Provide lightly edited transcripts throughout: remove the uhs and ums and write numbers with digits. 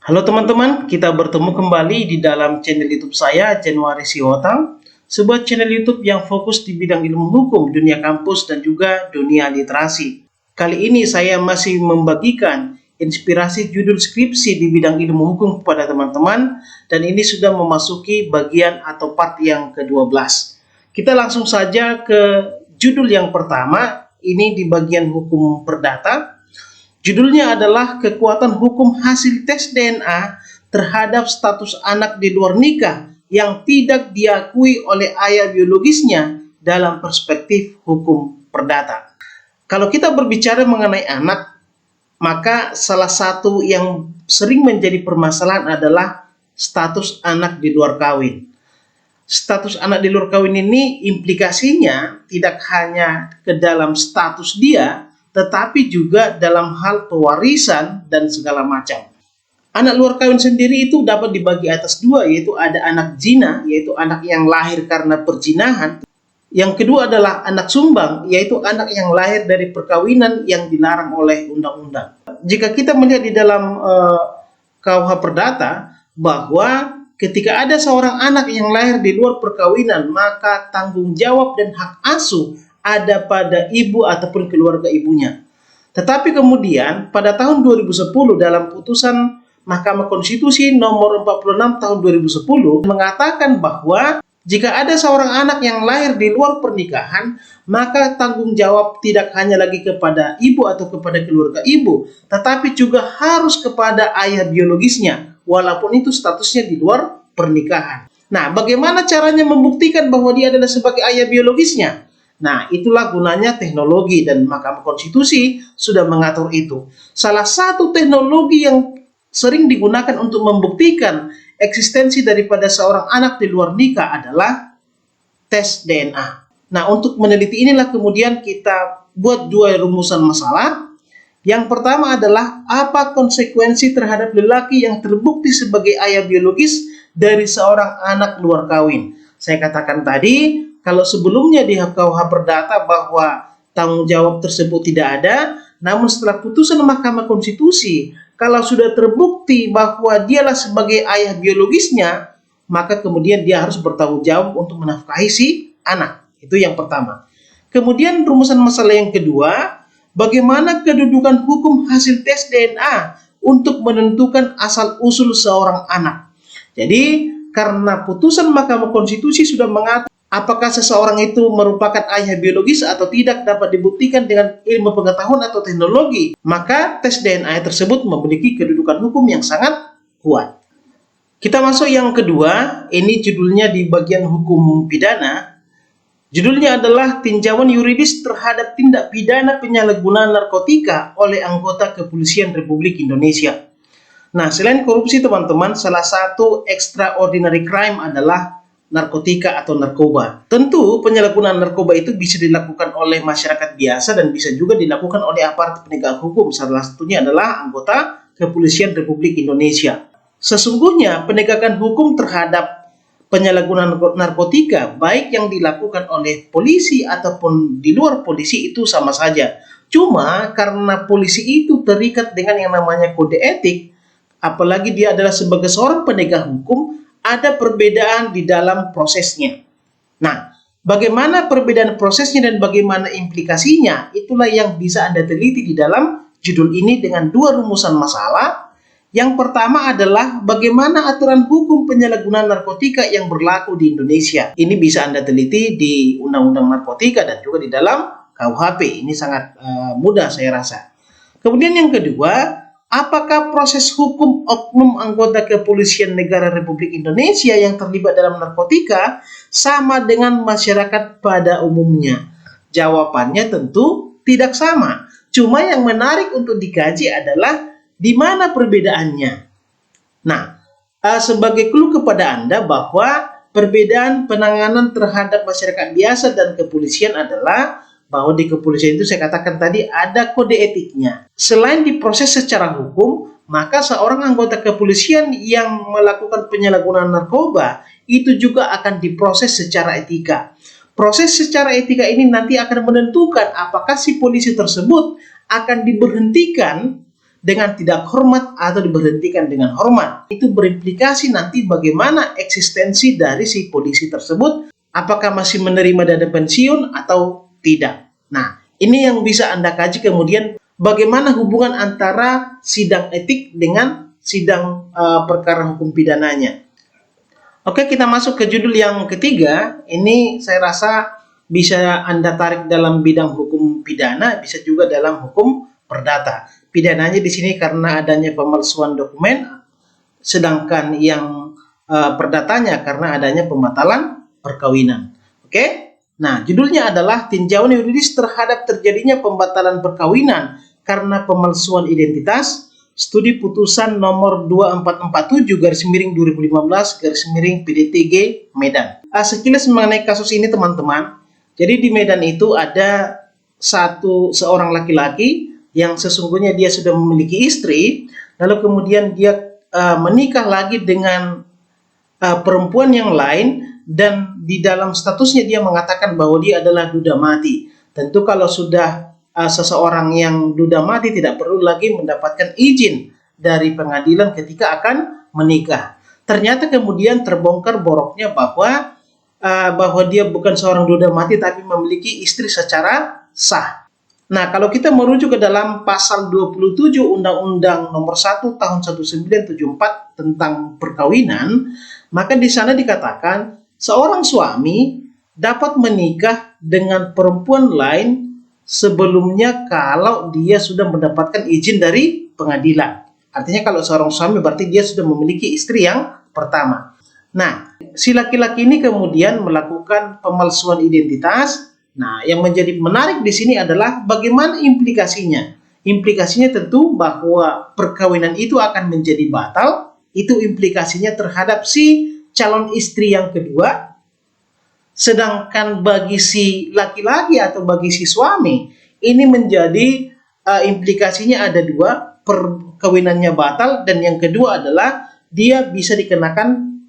Halo teman-teman, kita bertemu kembali di dalam channel YouTube saya, Januari Siwotang, sebuah channel YouTube yang fokus di bidang ilmu hukum, dunia kampus, dan juga dunia literasi. Kali ini saya masih membagikan inspirasi judul skripsi di bidang ilmu hukum kepada teman-teman, dan ini sudah memasuki bagian atau part yang ke-12. Kita langsung saja ke judul yang pertama, ini di bagian hukum perdata. Judulnya adalah kekuatan hukum hasil tes DNA terhadap status anak di luar nikah yang tidak diakui oleh ayah biologisnya dalam perspektif hukum perdata. Kalau kita berbicara mengenai anak, maka salah satu yang sering menjadi permasalahan adalah status anak di luar kawin. Status anak di luar kawin ini implikasinya tidak hanya ke dalam status dia, tetapi juga dalam hal pewarisan dan segala macam. Anak luar kawin sendiri itu dapat dibagi atas dua, yaitu ada anak zina, yaitu anak yang lahir karena perzinahan. Yang kedua adalah anak sumbang, yaitu anak yang lahir dari perkawinan yang dilarang oleh undang-undang. Jika kita melihat di dalam KUH Perdata bahwa ketika ada seorang anak yang lahir di luar perkawinan, maka tanggung jawab dan hak asuh ada pada ibu ataupun keluarga ibunya. Tetapi kemudian pada tahun 2010 dalam putusan Mahkamah Konstitusi nomor 46 tahun 2010 mengatakan bahwa jika ada seorang anak yang lahir di luar pernikahan, maka tanggung jawab tidak hanya lagi kepada ibu atau kepada keluarga ibu, tetapi juga harus kepada ayah biologisnya, walaupun itu statusnya di luar pernikahan. Nah, bagaimana caranya membuktikan bahwa dia adalah sebagai ayah biologisnya? Nah, itulah gunanya teknologi dan Mahkamah Konstitusi sudah mengatur itu. Salah satu teknologi yang sering digunakan untuk membuktikan eksistensi daripada seorang anak di luar nikah adalah tes DNA. Nah, untuk meneliti inilah kemudian kita buat dua rumusan masalah. Yang pertama adalah apa konsekuensi terhadap lelaki yang terbukti sebagai ayah biologis dari seorang anak luar kawin. Saya katakan tadi, kalau sebelumnya di KUH Perdata bahwa tanggung jawab tersebut tidak ada, namun setelah putusan Mahkamah Konstitusi, kalau sudah terbukti bahwa dialah sebagai ayah biologisnya, maka kemudian dia harus bertanggung jawab untuk menafkahi si anak. Itu yang pertama. Kemudian rumusan masalah yang kedua, bagaimana kedudukan hukum hasil tes DNA untuk menentukan asal-usul seorang anak. Jadi, karena putusan Mahkamah Konstitusi sudah mengatur apakah seseorang itu merupakan ayah biologis atau tidak dapat dibuktikan dengan ilmu pengetahuan atau teknologi, maka tes DNA tersebut memiliki kedudukan hukum yang sangat kuat. Kita masuk yang kedua, ini judulnya di bagian hukum pidana. Judulnya adalah tinjauan yuridis terhadap tindak pidana penyalahgunaan narkotika oleh anggota Kepolisian Republik Indonesia. Nah, selain korupsi teman-teman, salah satu extraordinary crime adalah narkotika atau narkoba. Tentu penyalahgunaan narkoba itu bisa dilakukan oleh masyarakat biasa dan bisa juga dilakukan oleh aparat penegak hukum. Salah satunya adalah anggota Kepolisian Republik Indonesia. Sesungguhnya penegakan hukum terhadap penyalahgunaan narkotika baik yang dilakukan oleh polisi ataupun di luar polisi itu sama saja. Cuma karena polisi itu terikat dengan yang namanya kode etik, apalagi dia adalah sebagai seorang penegak hukum, ada perbedaan di dalam prosesnya. Nah, bagaimana perbedaan prosesnya dan bagaimana implikasinya, itulah yang bisa Anda teliti di dalam judul ini dengan dua rumusan masalah. Yang pertama adalah bagaimana aturan hukum penyalahgunaan narkotika yang berlaku di Indonesia. Ini bisa Anda teliti di Undang-Undang Narkotika dan juga di dalam KUHP. Ini sangat mudah saya rasa. Kemudian yang kedua, apakah proses hukum oknum anggota Kepolisian Negara Republik Indonesia yang terlibat dalam narkotika sama dengan masyarakat pada umumnya? Jawabannya tentu tidak sama. Cuma yang menarik untuk dikaji adalah di mana perbedaannya. Nah, sebagai clue kepada Anda bahwa perbedaan penanganan terhadap masyarakat biasa dan kepolisian adalah bahwa di kepolisian itu saya katakan tadi ada kode etiknya. Selain diproses secara hukum, maka seorang anggota kepolisian yang melakukan penyalahgunaan narkoba itu juga akan diproses secara etika. Proses secara etika ini nanti akan menentukan apakah si polisi tersebut akan diberhentikan dengan tidak hormat atau diberhentikan dengan hormat. Itu berimplikasi nanti bagaimana eksistensi dari si polisi tersebut, apakah masih menerima dana pensiun atau tidak. Nah, ini yang bisa Anda kaji kemudian bagaimana hubungan antara sidang etik dengan sidang perkara hukum pidananya. Oke, kita masuk ke judul yang ketiga. Ini saya rasa bisa Anda tarik dalam bidang hukum pidana, bisa juga dalam hukum perdata. Pidananya di sini karena adanya pemalsuan dokumen, sedangkan yang perdatanya karena adanya pembatalan perkawinan. Oke? Nah, judulnya adalah tinjauan yuridis terhadap terjadinya pembatalan perkawinan karena pemalsuan identitas. Studi putusan nomor 2447/2015/PDTG Medan. Sekilas mengenai kasus ini teman-teman. Jadi di Medan itu ada seorang laki-laki yang sesungguhnya dia sudah memiliki istri, lalu kemudian dia menikah lagi dengan perempuan yang lain, dan di dalam statusnya dia mengatakan bahwa dia adalah duda mati. Tentu kalau sudah seseorang yang duda mati tidak perlu lagi mendapatkan izin dari pengadilan ketika akan menikah. Ternyata kemudian terbongkar boroknya bahwa dia bukan seorang duda mati tapi memiliki istri secara sah. Nah, kalau kita merujuk ke dalam pasal 27 Undang-Undang Nomor 1 Tahun 1974 tentang perkawinan, maka di sana dikatakan seorang suami dapat menikah dengan perempuan lain sebelumnya kalau dia sudah mendapatkan izin dari pengadilan. Artinya kalau seorang suami berarti dia sudah memiliki istri yang pertama. Nah, si laki-laki ini kemudian melakukan pemalsuan identitas. Nah, yang menjadi menarik di sini adalah bagaimana implikasinya. Implikasinya tentu bahwa perkawinan itu akan menjadi batal. Itu implikasinya terhadap si calon istri yang kedua. Sedangkan bagi si laki-laki atau bagi si suami, ini menjadi implikasinya ada dua, perkawinannya batal, dan yang kedua adalah dia bisa dikenakan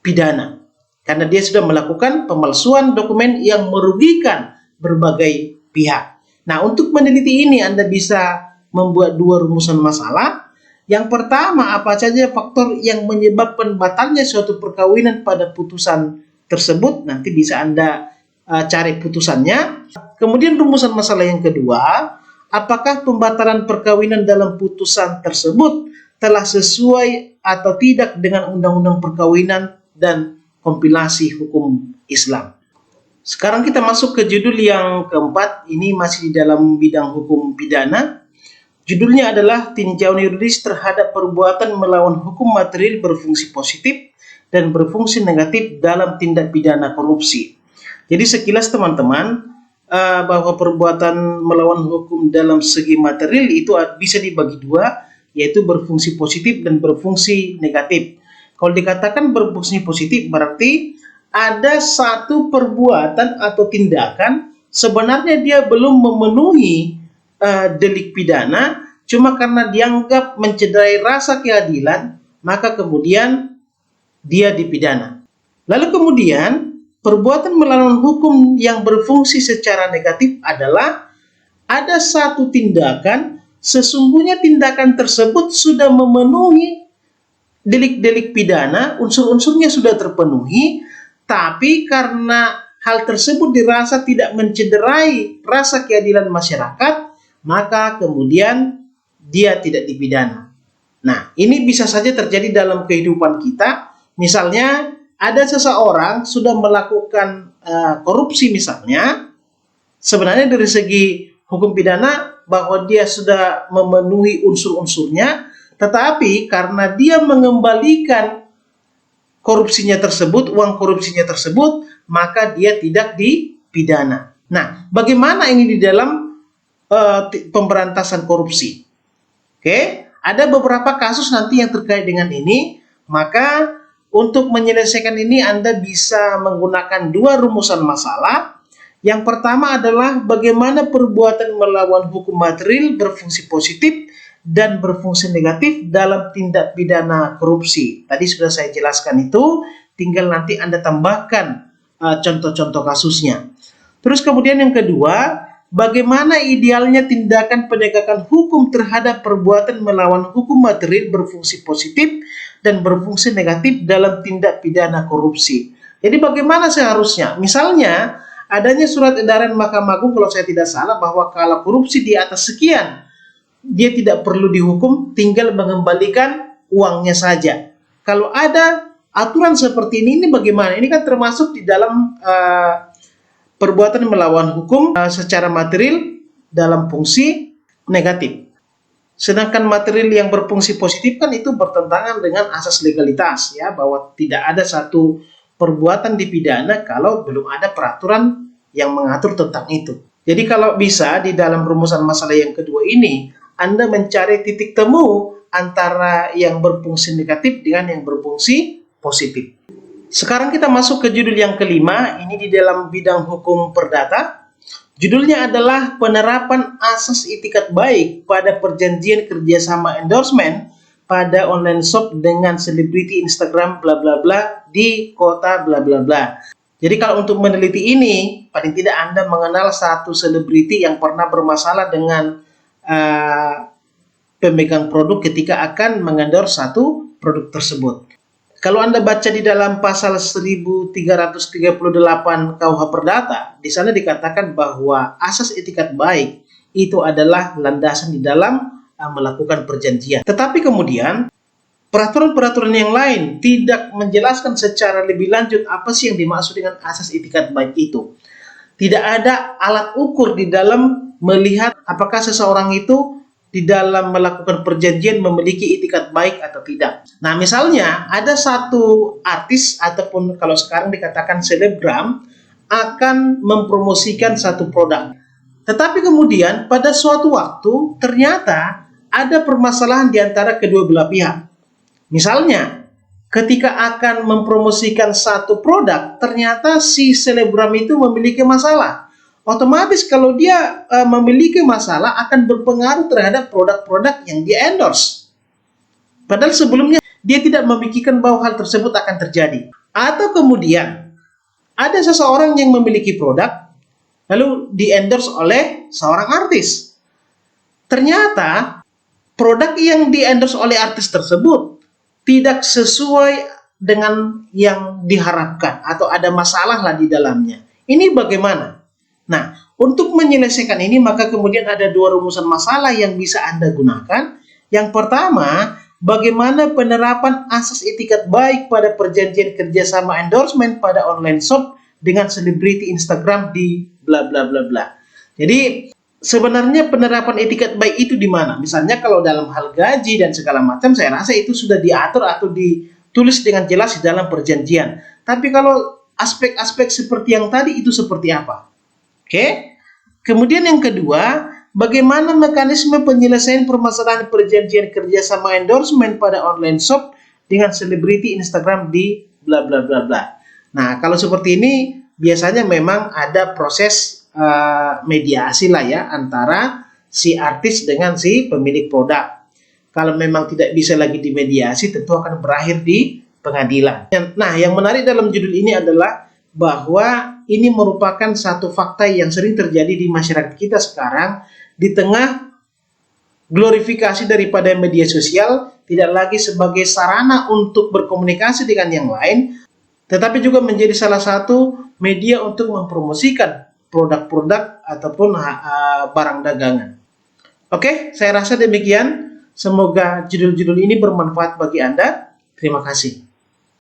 pidana. Karena dia sudah melakukan pemalsuan dokumen yang merugikan berbagai pihak. Nah, untuk meneliti ini Anda bisa membuat dua rumusan masalah. Yang pertama, apa saja faktor yang menyebabkan batalnya suatu perkawinan pada putusan tersebut, nanti bisa Anda cari putusannya. Kemudian rumusan masalah yang kedua, apakah pembatalan perkawinan dalam putusan tersebut telah sesuai atau tidak dengan undang-undang perkawinan dan kompilasi hukum Islam. Sekarang kita masuk ke judul yang keempat, ini masih di dalam bidang hukum pidana. Judulnya adalah tinjauan yuridis terhadap perbuatan melawan hukum material berfungsi positif dan berfungsi negatif dalam tindak pidana korupsi. Jadi sekilas teman-teman, bahwa perbuatan melawan hukum dalam segi material itu bisa dibagi dua, yaitu berfungsi positif dan berfungsi negatif. Kalau dikatakan berfungsi positif berarti ada satu perbuatan atau tindakan sebenarnya dia belum memenuhi delik pidana, cuma karena dianggap mencederai rasa keadilan, maka kemudian dia dipidana. Lalu kemudian perbuatan melawan hukum yang berfungsi secara negatif adalah ada satu tindakan, sesungguhnya tindakan tersebut sudah memenuhi delik-delik pidana, unsur-unsurnya sudah terpenuhi, tapi karena hal tersebut dirasa tidak mencederai rasa keadilan masyarakat, maka kemudian dia tidak dipidana. Nah, ini bisa saja terjadi dalam kehidupan kita. Misalnya ada seseorang sudah melakukan korupsi misalnya, sebenarnya dari segi hukum pidana bahwa dia sudah memenuhi unsur-unsurnya, tetapi karena dia mengembalikan korupsinya tersebut, uang korupsinya tersebut, maka dia tidak dipidana. Nah, bagaimana ini di dalam pemberantasan korupsi? Oke, ada beberapa kasus nanti yang terkait dengan ini, maka untuk menyelesaikan ini Anda bisa menggunakan dua rumusan masalah. Yang pertama adalah bagaimana perbuatan melawan hukum material berfungsi positif dan berfungsi negatif dalam tindak pidana korupsi. Tadi sudah saya jelaskan itu, tinggal nanti Anda tambahkan contoh-contoh kasusnya. Terus kemudian yang kedua, bagaimana idealnya tindakan penegakan hukum terhadap perbuatan melawan hukum material berfungsi positif dan berfungsi negatif dalam tindak pidana korupsi. Jadi bagaimana seharusnya? Misalnya, adanya surat edaran Mahkamah Agung kalau saya tidak salah bahwa kalau korupsi di atas sekian, dia tidak perlu dihukum, tinggal mengembalikan uangnya saja. Kalau ada aturan seperti ini bagaimana? Ini kan termasuk di dalam perbuatan melawan hukum secara material dalam fungsi negatif. Sedangkan material yang berfungsi positif kan itu bertentangan dengan asas legalitas, ya, bahwa tidak ada satu perbuatan dipidana kalau belum ada peraturan yang mengatur tentang itu. Jadi kalau bisa di dalam rumusan masalah yang kedua ini, Anda mencari titik temu antara yang berfungsi negatif dengan yang berfungsi positif. Sekarang kita masuk ke judul yang kelima, ini di dalam bidang hukum perdata. Judulnya adalah penerapan asas itikat baik pada perjanjian kerjasama endorsement pada online shop dengan selebriti Instagram bla bla bla di kota bla bla bla. Jadi kalau untuk meneliti ini, paling tidak Anda mengenal satu selebriti yang pernah bermasalah dengan pemegang produk ketika akan mengendorse satu produk tersebut. Kalau Anda baca di dalam pasal 1338 KUH Perdata, di sana dikatakan bahwa asas etikat baik itu adalah landasan di dalam melakukan perjanjian. Tetapi kemudian peraturan-peraturan yang lain tidak menjelaskan secara lebih lanjut apa sih yang dimaksud dengan asas etikat baik itu. Tidak ada alat ukur di dalam melihat apakah seseorang itu di dalam melakukan perjanjian memiliki itikat baik atau tidak. Nah, misalnya ada satu artis ataupun kalau sekarang dikatakan selebgram akan mempromosikan satu produk. Tetapi kemudian pada suatu waktu ternyata ada permasalahan di antara kedua belah pihak. Misalnya, ketika akan mempromosikan satu produk, ternyata si selebgram itu memiliki masalah. Otomatis kalau dia memiliki masalah akan berpengaruh terhadap produk-produk yang dia endorse. Padahal sebelumnya dia tidak memikirkan bahwa hal tersebut akan terjadi. Atau kemudian ada seseorang yang memiliki produk lalu di endorse oleh seorang artis. Ternyata produk yang di endorse oleh artis tersebut tidak sesuai dengan yang diharapkan atau ada masalah lah di dalamnya. Ini bagaimana? Nah, untuk menyelesaikan ini maka kemudian ada dua rumusan masalah yang bisa Anda gunakan. Yang pertama, bagaimana penerapan asas etikat baik pada perjanjian kerjasama endorsement pada online shop dengan selebriti Instagram di bla bla bla bla. Jadi sebenarnya penerapan etikat baik itu di mana? Misalnya kalau dalam hal gaji dan segala macam, saya rasa itu sudah diatur atau ditulis dengan jelas di dalam perjanjian. Tapi kalau aspek-aspek seperti yang tadi itu seperti apa? Oke. Kemudian yang kedua, bagaimana mekanisme penyelesaian permasalahan perjanjian kerjasama endorsement pada online shop dengan selebriti Instagram di bla bla bla bla. Nah, kalau seperti ini biasanya memang ada proses mediasi lah ya antara si artis dengan si pemilik produk. Kalau memang tidak bisa lagi dimediasi, tentu akan berakhir di pengadilan. Nah, yang menarik dalam judul ini adalah bahwa ini merupakan satu fakta yang sering terjadi di masyarakat kita sekarang di tengah glorifikasi daripada media sosial, tidak lagi sebagai sarana untuk berkomunikasi dengan yang lain, tetapi juga menjadi salah satu media untuk mempromosikan produk-produk ataupun barang dagangan. Oke, saya rasa demikian. Semoga judul-judul ini bermanfaat bagi Anda. Terima kasih.